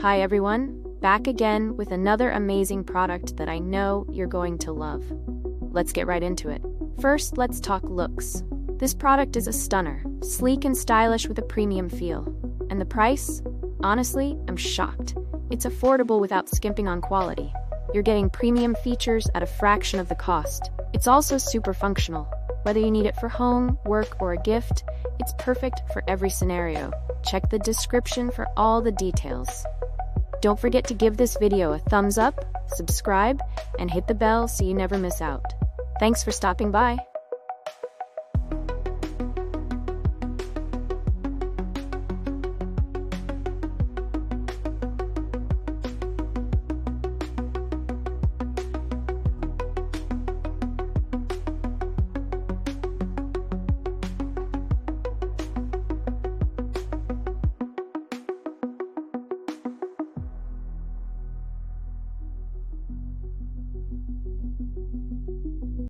Hi everyone, back again with another amazing product that I know you're going to love. Let's get right into it. First, let's talk looks. This product is a stunner, sleek and stylish with a premium feel. And the price? Honestly, I'm shocked. It's affordable without skimping on quality. You're getting premium features at a fraction of the cost. It's also super functional. Whether you need it for home, work, or a gift, it's perfect for every scenario. Check the description for all the details. Don't forget to give this video a thumbs up, subscribe, and hit the bell so you never miss out. Thanks for stopping by.